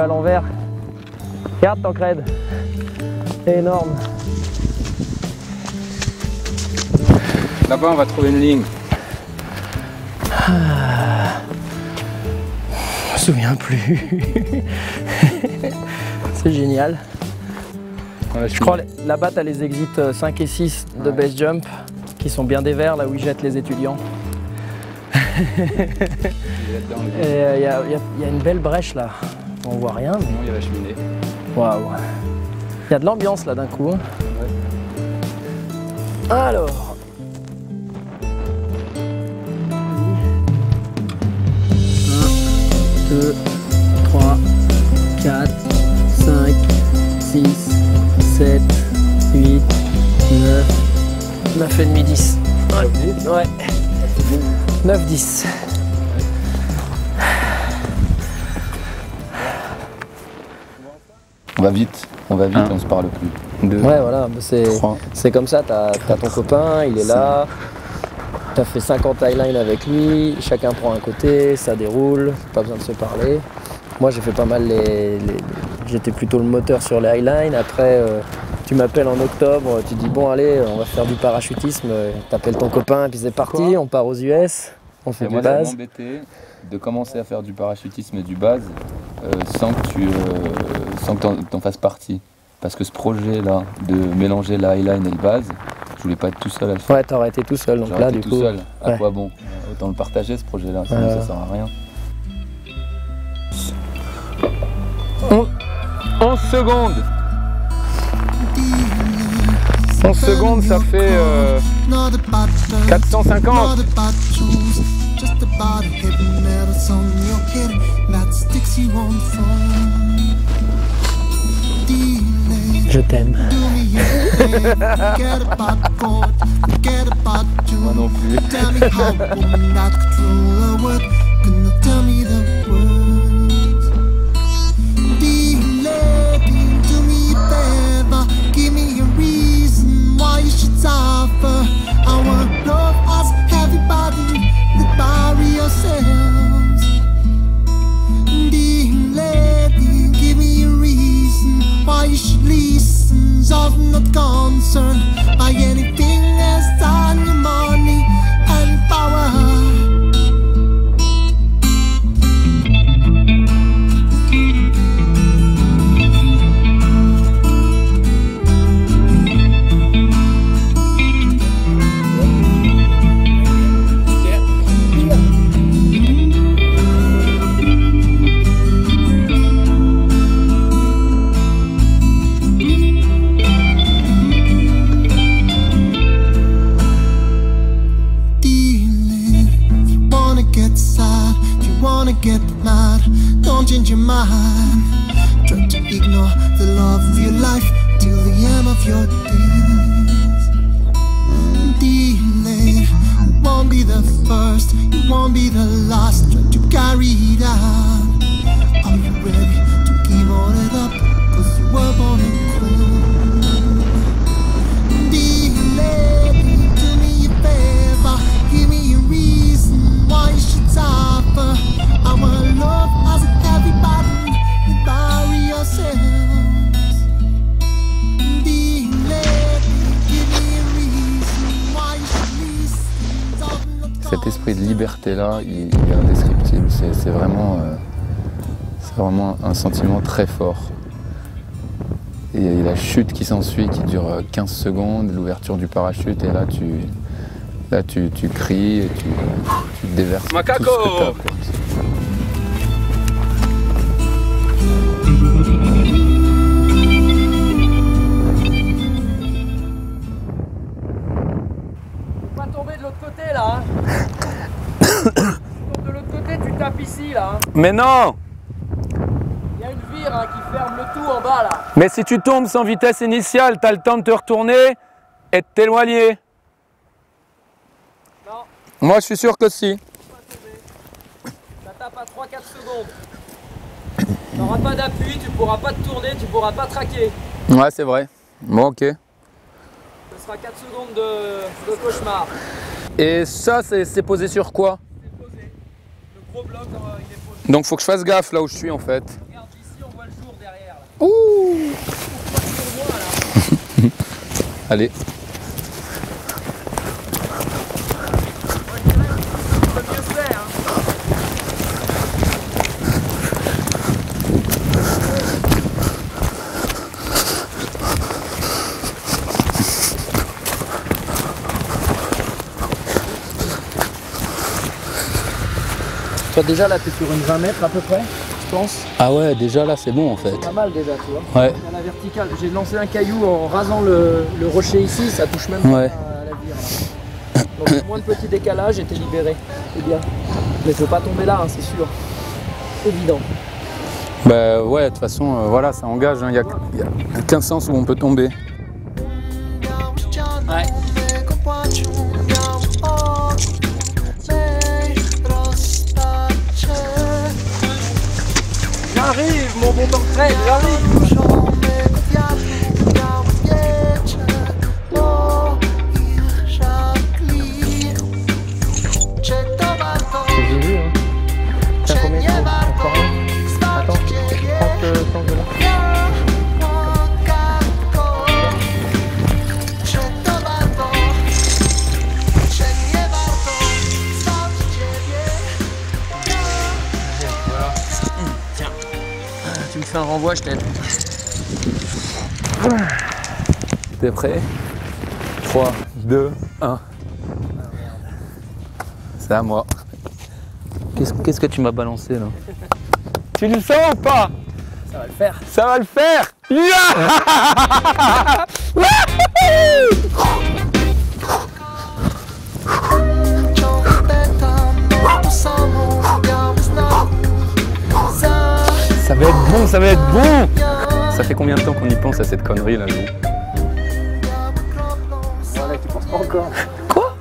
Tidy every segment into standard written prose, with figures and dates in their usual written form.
À l'envers. Regarde Tancred. C'est énorme. Là-bas, on va trouver une ligne. Je me souviens plus. C'est génial. Je crois là-bas, tu as les exits 5 et 6 de base jump qui sont bien des verts, là où ils jettent les étudiants. Et il y a une belle brèche là. On voit rien. Mais... Non, il y a la cheminée. Waouh. Il y a de l'ambiance là d'un coup. Ouais. Alors. 2, 3, 4, 5, 6, 7, 8, 9, 9 et demi, 10. Ouais. 9, 10. On va vite, on se parle plus. 2, ouais, voilà, c'est comme ça, t'as ton copain, il est là, t'as fait 50 highlines avec lui, chacun prend un côté, ça déroule, pas besoin de se parler. Moi j'ai fait pas mal j'étais plutôt le moteur sur les highlines, après tu m'appelles en octobre, tu dis bon allez, on va faire du parachutisme, t'appelles ton copain et puis c'est parti, on part aux US, on fait du base. Moi ça m'embêtait de commencer à faire du parachutisme et du base sans que tu en fasses partie. Parce que ce projet-là, de mélanger la highline et le base, je voulais pas être tout seul à le faire. Ouais, t'aurais été tout seul, donc là du coup... seul. À quoi bon? Autant le partager ce projet-là, sinon ça sert à rien. 11 secondes. 11 secondes, ça fait 450. Je t'aime. Moi non plus. Not concerned by anything else than your money and power. Get mad, don't change your mind. Try to ignore the love of your life till the end of your days. Delay, you won't be the first, you won't be the last. Try to carry it out. Are you ready to give all it up? Cause you were born in cool. Delay, do me a favor, give me a reason why you should suffer. Our love has a heavy burden, we bury ourselves. Cet esprit de liberté-là, il est indescriptible. C'est vraiment un sentiment très fort. Et la chute qui s'ensuit, qui dure 15 secondes, l'ouverture du parachute, et là tu cries et tu déverses Macaco tout ce que t'as. Faut pas tomber de l'autre côté là. Hein. Tu tombes de l'autre côté, tu tapes ici là. Hein. Mais non! Il y a une vire hein, qui ferme le tout en bas là. Mais si tu tombes sans vitesse initiale, t'as le temps de te retourner et de t'éloigner. Non. Moi je suis sûr que si. Ça tape à 3-4 secondes. Tu n'auras pas d'appui, tu ne pourras pas te tourner, tu ne pourras pas traquer. Ouais, c'est vrai. Bon, ok. Ce sera 4 secondes de cauchemar. Et ça, c'est posé sur quoi? C'est posé. Le gros bloc, il est posé. Donc faut que je fasse gaffe là où je suis en fait. Regarde ici, on Ouh. Allez. Toi déjà là t'es sur une 20 mètres à peu près, je pense. Ah ouais, déjà là c'est bon en fait. C'est pas mal déjà, tu vois. Ouais. Il y a la verticale. J'ai lancé un caillou en rasant le rocher ici, ça touche même pas Ouais. à la vire là. Donc moins de petit décalage et t'es libéré. C'est bien. Mais faut pas tomber là, hein, c'est sûr. Évident. Bah ouais, de toute façon, voilà, ça engage, il n'y a qu'un sens où on peut tomber. Ouais. J'arrive, mon bon portrait, j'arrive. J'ai vu, hein. T'as combien de temps? Encore un? Attends, 30 de là. Tiens, tu me fais un renvoi, je t'aide. T'es prêt? 3, 2, 1. C'est à moi. Qu'est-ce que tu m'as balancé là? Tu le sens ou pas? Ça va le faire. Ça va le faire! Yeah. Ça va être bon, ça va être bon! Ça fait combien de temps qu'on y pense à cette connerie là, Lou? Voilà, tu penses pas encore. Quoi?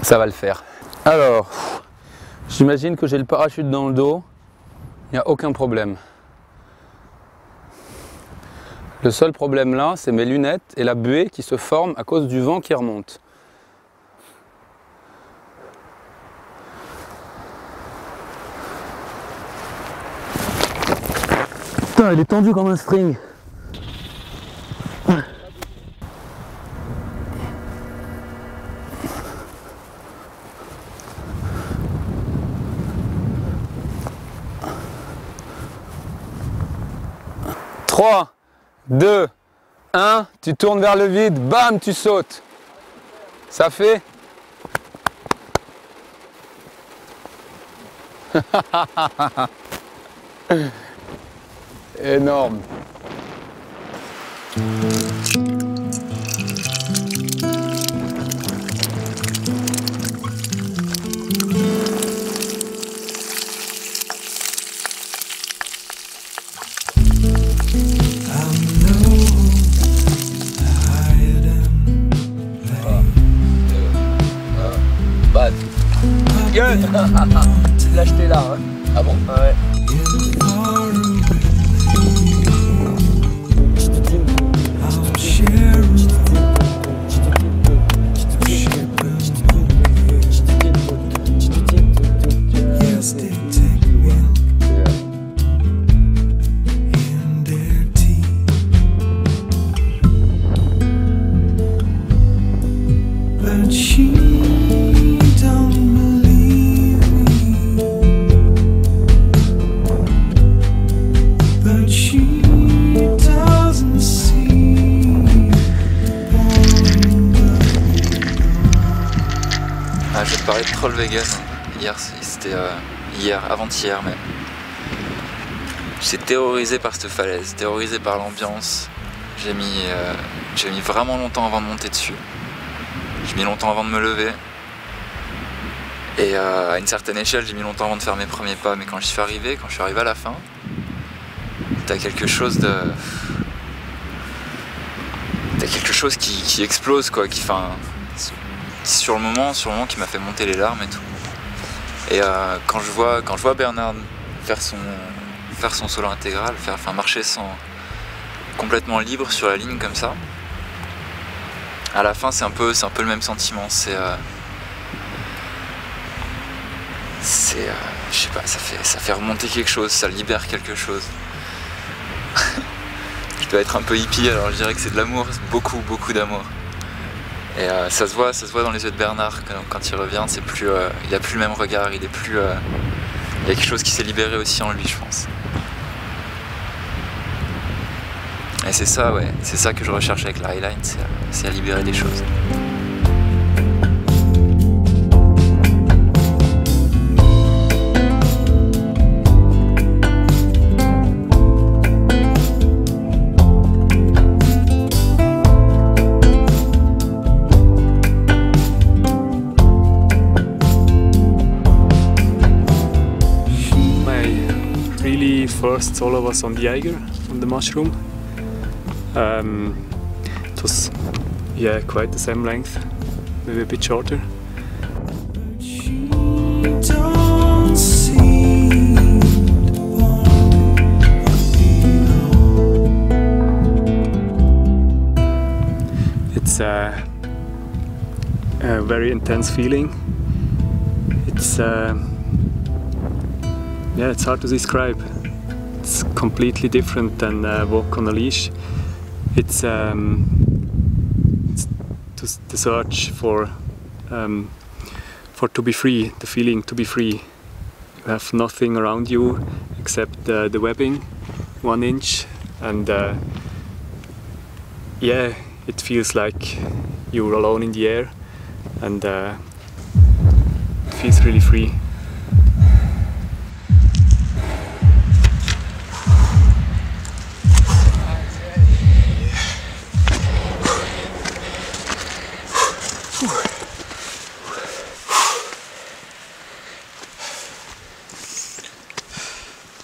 Ça va le faire. Alors, j'imagine que j'ai le parachute dans le dos. Il n'y a aucun problème. Le seul problème là, c'est mes lunettes et la buée qui se forme à cause du vent qui remonte. Putain, il est tendu comme un string. Trois, 2, 1, tu tournes vers le vide, bam, tu sautes. Ça fait? Énorme. Gueule. Tu l'as acheté là, hein. Ah bon? Ouais. Je vais te parler de Troll Vegan. C'était avant-hier même. J'étais terrorisé par cette falaise, terrorisé par l'ambiance. J'ai mis vraiment longtemps avant de monter dessus. J'ai mis longtemps avant de me lever. Et à une certaine échelle, j'ai mis longtemps avant de faire mes premiers pas. Mais quand je suis arrivé à la fin, t'as quelque chose de... T'as quelque chose qui explose, quoi, sur le moment qui m'a fait monter les larmes et tout. Et quand je vois Bernard faire son solo intégral, marcher complètement libre sur la ligne comme ça, à la fin c'est un peu le même sentiment. Je sais pas, ça fait remonter quelque chose, ça libère quelque chose. je dois être un peu hippie, alors je dirais que c'est de l'amour, beaucoup d'amour. Et ça se voit dans les yeux de Bernard quand il revient, c'est plus, il a plus le même regard, il est plus, il y a quelque chose qui s'est libéré aussi en lui, je pense. Et c'est ça, ouais, c'est ça que je recherche avec la Highline, c'est à libérer des choses. First solo was on the Jaeger, on the Mushroom. It was, yeah, quite the same length, maybe a bit shorter. It's a very intense feeling. It's yeah, it's hard to describe. It's completely different than walk on a leash. It's the search for to be free, the feeling to be free. You have nothing around you except the webbing, 1 inch, and yeah, it feels like you're alone in the air, and it feels really free.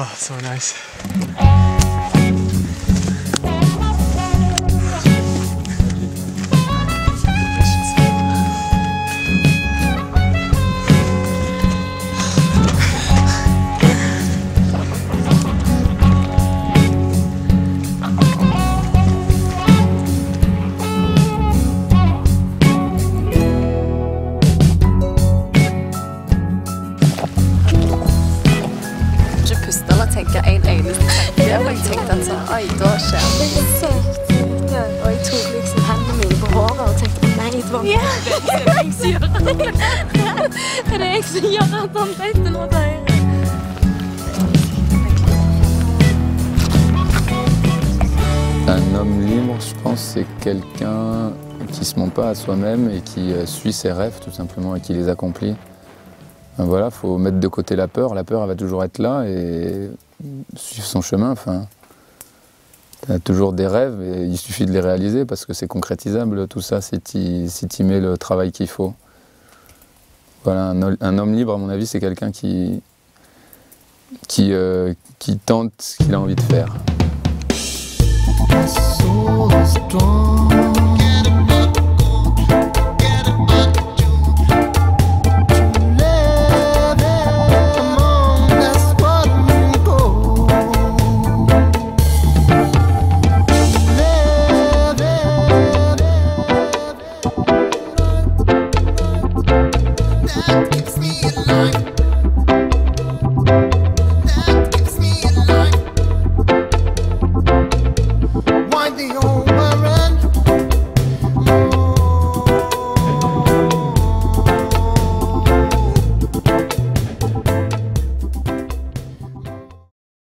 Oh, so nice. Tenke en eneste tanke, og jeg tenkte at sånn, oi, da skjer det. Det er sykt. Ja. Og jeg tok liksom hendene mine på håret og tenkte, nei, det var det er jeg som gjør det. Det er jeg som gjør at han tenkte noe til høyre. Un homme libre, je pense, c'est quelqu'un qui se ment pas à soi-même et qui suit ses rêves tout simplement et qui les accomplit. Voilà, faut mettre de côté la peur elle va toujours être là et suivre son chemin. Enfin, tu as toujours des rêves et il suffit de les réaliser parce que c'est concrétisable tout ça si tu mets le travail qu'il faut. Voilà, un homme libre, à mon avis, c'est quelqu'un qui tente ce qu'il a envie de faire. So strong.